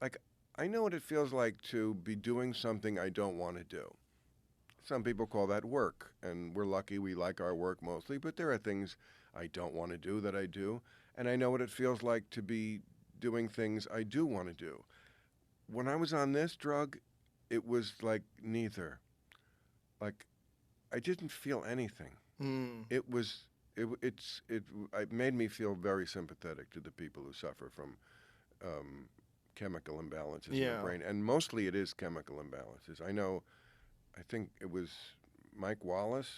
like, I know what it feels like to be doing something I don't want to do. Some people call that work, and we're lucky we like our work mostly, but there are things I don't want to do that I do, and I know what it feels like to be doing things I do want to do. When I was on this drug, it was like neither. Like, I didn't feel anything. Mm. It was it made me feel very sympathetic to the people who suffer from um, chemical imbalances in the Yeah. brain, and mostly it is chemical imbalances. I know. I think it was Mike Wallace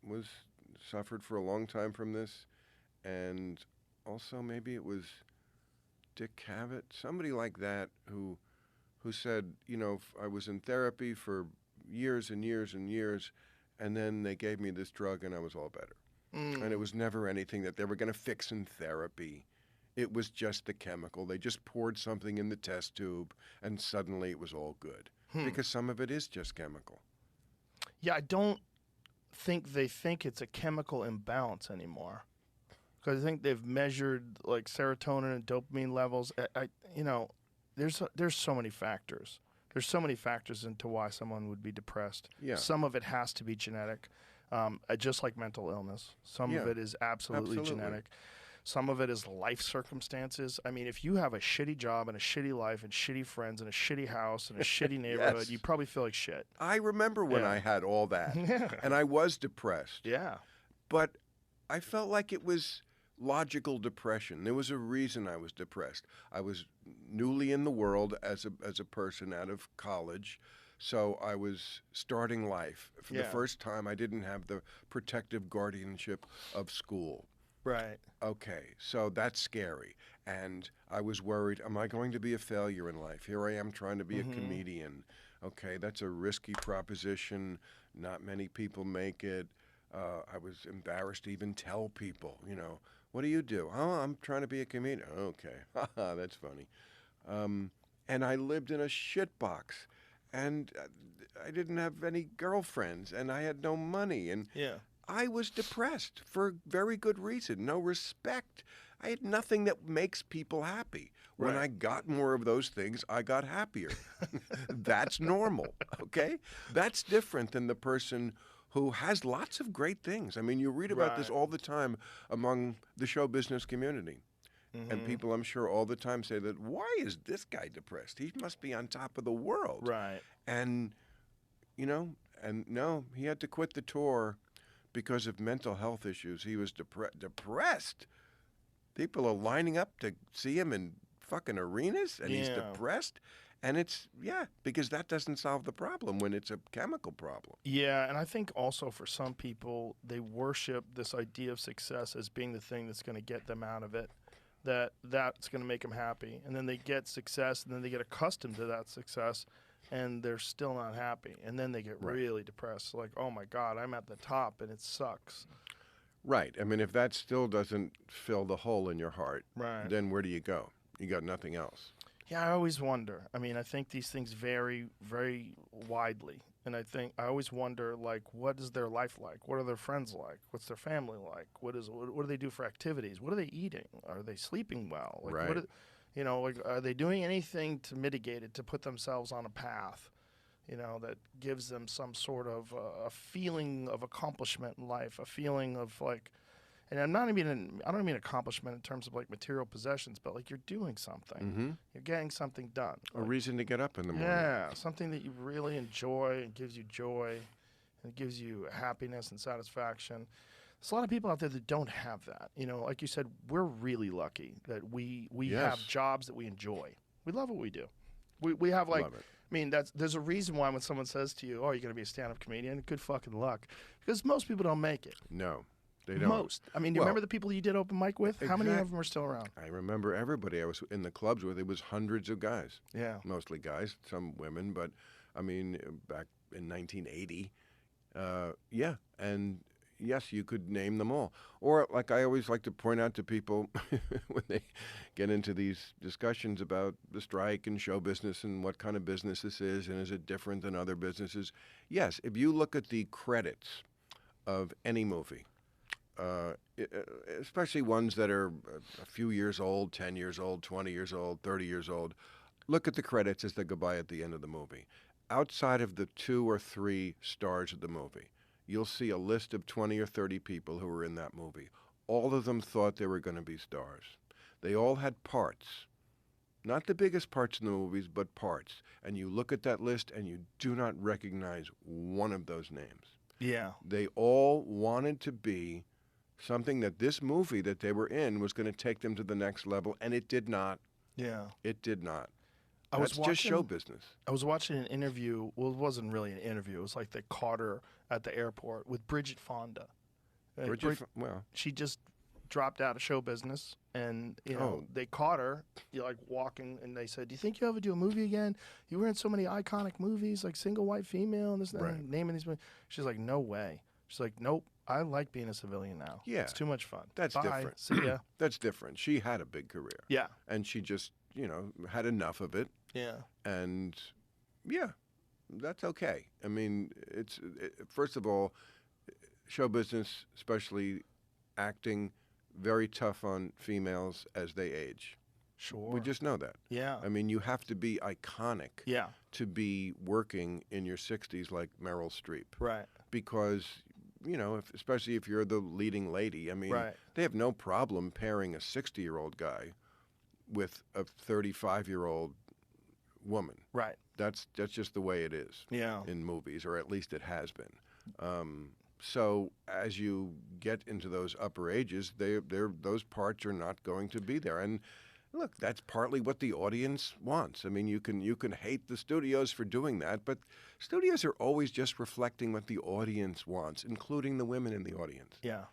was suffered for a long time from this, and also maybe it was Dick Cavett, somebody like that, who said, I was in therapy for years and years and years, and then they gave me this drug, and I was all better. And it Mm. was never anything that they were going to fix in therapy. It was just the chemical. They just poured something in the test tube, and suddenly it was all good. Hmm. Because some of it is just chemical. Yeah, I don't think they think it's a chemical imbalance anymore. Because I think they've measured like serotonin and dopamine levels. There's so many factors. There's so many factors into why someone would be depressed. Yeah, Some of it has to be genetic, just like mental illness. Some of yeah, it is absolutely absolutely. genetic. Some of it is life circumstances. I mean, if you have a shitty job and a shitty life and shitty friends and a shitty house and a shitty neighborhood, Yes. you probably feel like shit. I remember when Yeah. I had all that, Yeah. and I was depressed, Yeah. but I felt like it was logical depression. There was a reason I was depressed. I was newly in the world as a person out of college, so I was starting life. For the Yeah. first time, I didn't have the protective guardianship of school. Right. Okay, so that's scary. And I was worried, am I going to be a failure in life? Here I am trying to be a Mm-hmm. comedian. Okay, that's a risky proposition. Not many people make it. I was embarrassed to even tell people, what do you do? Oh, I'm trying to be a comedian. Okay, haha, that's funny. Um, and I lived in a shitbox. And I didn't have any girlfriends, and I had no money, and Yeah. I was depressed for very good reason. No respect. I had nothing that makes people happy. When Right. I got more of those things, I got happier. That's normal, okay? That's different than the person who has lots of great things. I mean, you read about this Right. all the time among the show business community. And Mm-hmm. people, I'm sure, all the time say that, why is this guy depressed? He must be on top of the world. Right. And, you know, and no, he had to quit the tour because of mental health issues. He was depressed. People are lining up to see him in fucking arenas, and he's Yeah. depressed. And it's, yeah, because that doesn't solve the problem when it's a chemical problem. Yeah, and I think also for some people, they worship this idea of success as being the thing that's going to get them out of it, that's going to make them happy. And then they get success, and then they get accustomed to that success, and they're still not happy. And then they get Right. really depressed, like, oh my God, I'm at the top, and it sucks. Right. I mean, if that still doesn't fill the hole in your heart, Right. then where do you go? You got nothing else. Yeah, I always wonder. I mean, I think these things vary very widely. And I always wonder, like, what is their life like? What are their friends like? What's their family like? What do they do for activities? What are they eating? Are they sleeping well? Like, Right. like, are they doing anything to mitigate it, to put themselves on a path, that gives them some sort of a feeling of accomplishment in life, a feeling of like, and I don't mean accomplishment in terms of like material possessions, but like you're doing something, Mm-hmm. you're getting something done. A Like, reason to get up in the morning. yeah, something that you really enjoy and gives you joy and gives you happiness and satisfaction. There's a lot of people out there that don't have that. Like you said, we're really lucky that we have Yes. jobs that we enjoy. We love what we do. We have like, Love it. I mean, there's a reason why when someone says to you, "Oh, you're going to be a stand-up comedian," good fucking luck, because most people don't make it. No, they don't. Most. I mean, do you Well, remember the people you did open mic with? How many of exact- them are still around? I remember everybody I was in the clubs with. It was hundreds of guys, Yeah. mostly guys, some women, but I mean, back in 1980, yeah, and yes, you could name them all. Or, like I always like to point out to people when they get into these discussions about the strike and show business and what kind of business this is and is it different than other businesses. Yes, if you look at the credits of any movie, especially ones that are a few years old, 10 years old, 20 years old, 30 years old, look at the credits as they go by at the end of the movie. Outside of the 2 or 3 stars of the movie, you'll see a list of 20 or 30 people who were in that movie. All of them thought they were going to be stars. They all had parts. Not the biggest parts in the movies, but parts. And you look at that list and you do not recognize one of those names. Yeah. They all wanted to be something that this movie that they were in was going to take them to the next level, and it did not. Yeah. It did not. That's just show business. I was watching an interview. Well, it wasn't really an interview. It was like they caught her at the airport with Bridget Fonda. Well, she just dropped out of show business, and they caught her like walking, and they said, "Do you think you'll ever do a movie again? You were in so many iconic movies, like Single White Female and this and that, naming these movies." She's like, "No way." She's like, "Nope. I like being a civilian now. Yeah. It's too much fun. That's Bye. different. See ya." That's different. She had a big career. Yeah. And she just, had enough of it. Yeah. And, yeah, that's okay. I mean, first of all, show business, especially acting, very tough on females as they age. Sure. We just know that. Yeah. I mean, you have to be iconic to be working in your 60s like Meryl Streep. Right. Because, especially if you're the leading lady, I mean, they have no problem pairing a 60-year-old guy with a 35-year-old woman. Right. That's just the way it is in movies, or at least it has been. So as you get into those upper ages, those parts are not going to be there. And look, that's partly what the audience wants. I mean, you can hate the studios for doing that, but studios are always just reflecting what the audience wants, including the women in the audience. Yeah.